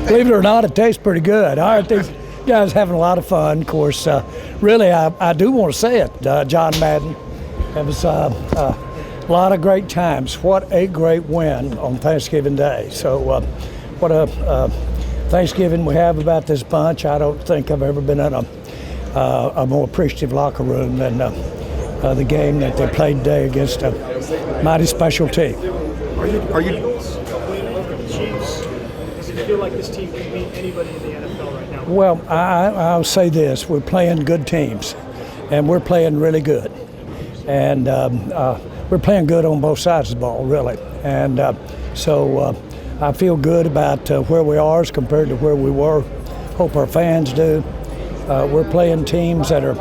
Believe it or not, it tastes pretty good. All right, these guys having a lot of fun. Of course, really, I do want to say it, John Madden. It was a lot of great times. What a great win on Thanksgiving Day. So what a Thanksgiving we have about this bunch. I don't think I've ever been in a more appreciative locker room than the game that they played today against a mighty special team. Are you Chiefs? Does it feel like this team can beat anybody in the NFL right now? Well, I'll say this: we're playing good teams, and we're playing really good, and we're playing good on both sides of the ball, really. And so I feel good about where we are as compared to where we were. Hope our fans do. We're playing teams that are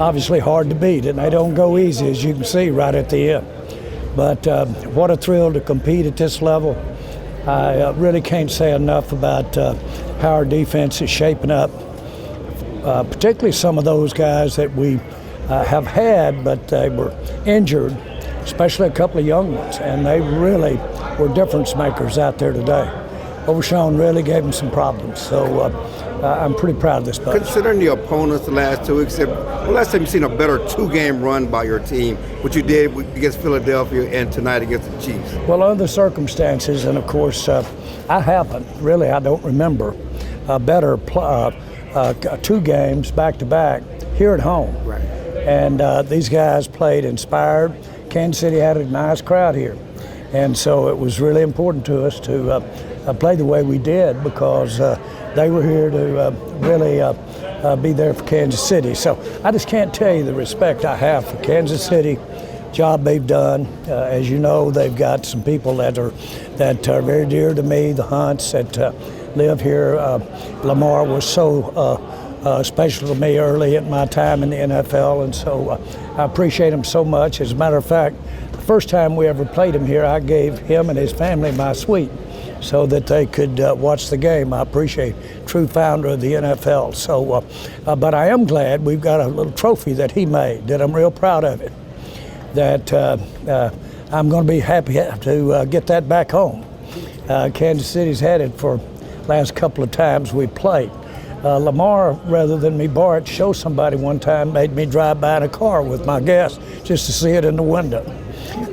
obviously hard to beat, and they don't go easy, as you can see right at the end. But what a thrill to compete at this level. I really can't say enough about how our defense is shaping up, particularly some of those guys that we have had, but they were injured, especially a couple of young ones, and they really were difference makers out there today. Overshawn really gave them some problems, so I'm pretty proud of this bunch. Considering the opponents the last 2 weeks, last time you've seen a better two-game run by your team, what you did against Philadelphia and tonight against the Chiefs? Well, under the circumstances, and of course, I don't remember a better 2 games back-to-back here at home. Right. And these guys played inspired. Kansas City had a nice crowd here. And so it was really important to us to play the way we did because they were here to really be there for Kansas City. So I just can't tell you the respect I have for Kansas City, job they've done. As you know, they've got some people that are very dear to me, the Hunts that live here. Lamar was so special to me early in my time in the NFL, and so I appreciate him so much. As a matter of fact, the first time we ever played him here, I gave him and his family my suite so that they could watch the game. I appreciate true founder of the NFL. So, but I am glad we've got a little trophy that he made, that I'm real proud of it, that I'm going to be happy to get that back home. Kansas City's had it for last couple of times we played. Lamar, rather than me borrow it, show somebody one time, made me drive by in a car with my guests just to see it in the window.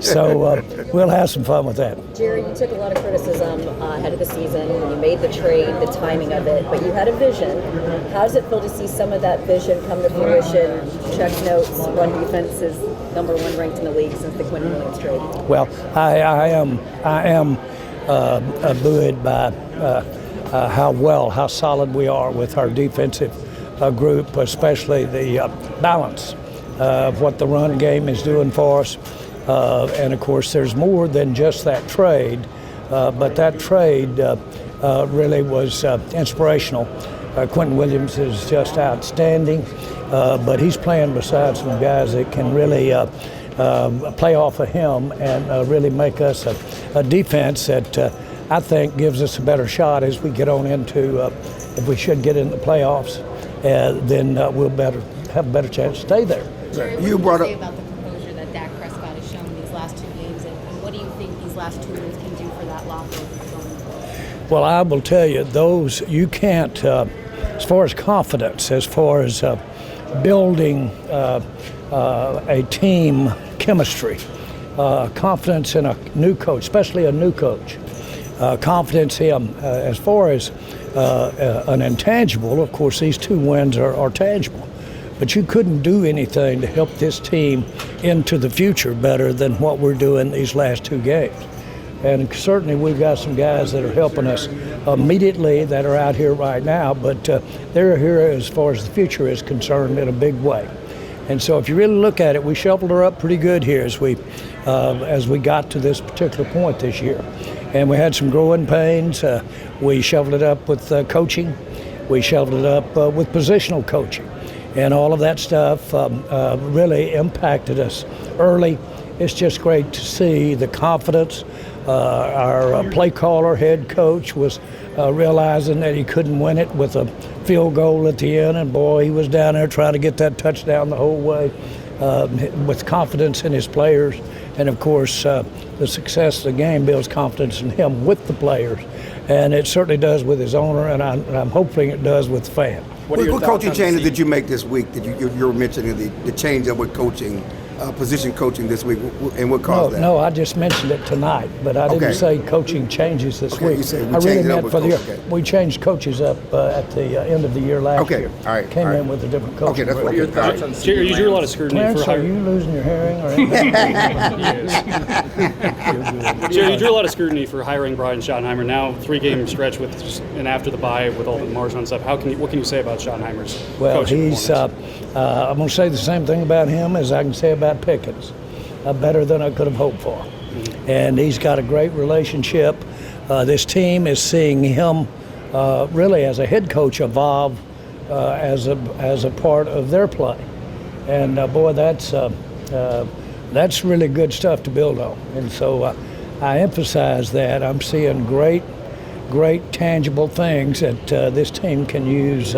So we'll have some fun with that. Jerry, you took a lot of criticism ahead of the season. You made the trade, the timing of it, but you had a vision. How does it feel to see some of that vision come to fruition? Check notes, run defense is #1 ranked in the league since the Quinn Williams trade. Well, I am buoyed by how solid we are with our defensive group, especially the balance of what the run game is doing for us. And of course, there's more than just that trade, but that trade really was inspirational. Quentin Williams is just outstanding, but he's playing beside some guys that can really play off of him and really make us a defense that I think gives us a better shot as we get on into, if we should get in the playoffs, then we'll have a better chance to stay there. Jerry, what do you say about the composure that Dak Prescott has shown these last 2 games, and what do you think these last 2 wins can do for that locker room going forward? Well, I will tell you, those you can't, as far as confidence, as far as building a team chemistry, confidence in a new coach, especially a new coach. Confidence in him. As far as an intangible, of course, these 2 wins are tangible. But you couldn't do anything to help this team into the future better than what we're doing these last 2 games. And certainly we've got some guys that are helping us immediately that are out here right now, but they're here as far as the future is concerned in a big way. And so if you really look at it, we shuffled her up pretty good here as we got to this particular point this year. And we had some growing pains. We shoveled it up with coaching. We shoveled it up with positional coaching. And all of that stuff really impacted us early. It's just great to see the confidence. Our play caller, head coach, was realizing that he couldn't win it with a field goal at the end. And boy, he was down there trying to get that touchdown the whole way. with confidence in his players. And of course, the success of the game builds confidence in him with the players. And it certainly does with his owner, and I'm hoping it does with the fan. What coaching changes did you make this week? That you were mentioning the change up with coaching, position coaching this week, and what caused that? No, I just mentioned it tonight, but I didn't say coaching changes this week. You said we I really changed it up meant with for the year. coach, okay. We changed coaches up at the end of the year last year. All right. Came in with a different coach. Okay, that's what Your thoughts on Jerry, you drew a lot of scrutiny Clarence, for are hiring. you losing your hearing or anything? Jerry, you drew a lot of scrutiny for hiring Brian Schottenheimer. Now, 3-game stretch and after the bye with all the Marshawn stuff. What can you say about Schottenheimer's Well, coaching he's. performance? I'm going to say the same thing about him as I can say about Pickens. Better than I could have hoped for. And he's got a great relationship. This team is seeing him really as a head coach evolve as a part of their play. And boy, that's really good stuff to build on. And so I emphasize that. I'm seeing great tangible things that this team can use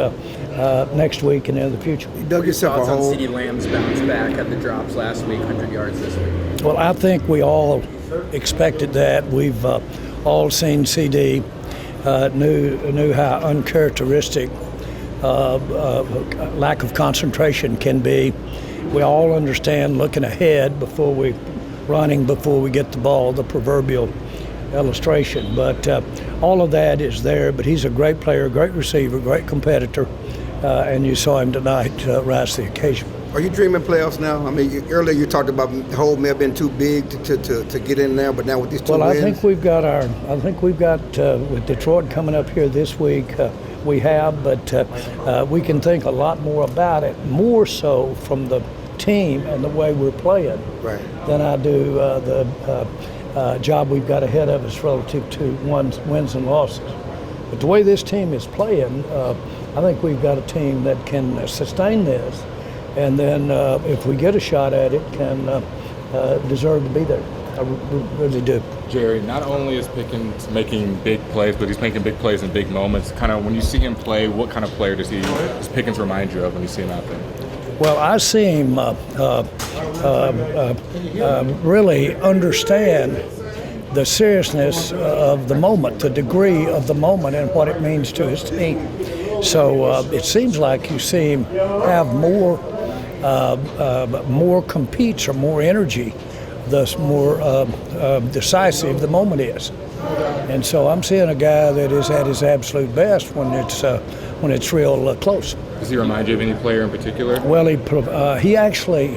next week and in the future. You dug yourself a Thoughts on hole. CeeDee Lamb's bounce back at the drops last week, 100 yards this week? Well, I think we all expected that. We've all seen CD, knew how uncharacteristic lack of concentration can be. We all understand looking ahead before we get the ball, the proverbial illustration. But all of that is there. But he's a great player, great receiver, great competitor, and you saw him tonight rise to the occasion. Are you dreaming playoffs now? I mean, earlier you talked about the hole may have been too big to get in there, but now with these two wins, I think we've got with Detroit coming up here this week. We have, but we can think a lot more about it, more so from the team and the way we're playing, right, than I do the job we've got ahead of us relative to wins and losses. But the way this team is playing, I think we've got a team that can sustain this, and then if we get a shot at it, can deserve to be there. I really do. Jerry, not only is Pickens making big plays, but he's making big plays in big moments. Kind of when you see him play, what kind of player does Pickens remind you of when you see him out there? Well, I see him really understand the seriousness of the moment, the degree of the moment, and what it means to his team. So it seems like you see him have more competes or more energy, thus more decisive the moment is. And so I'm seeing a guy that is at his absolute best when it's real close. Does he remind you of any player in particular? Well, he actually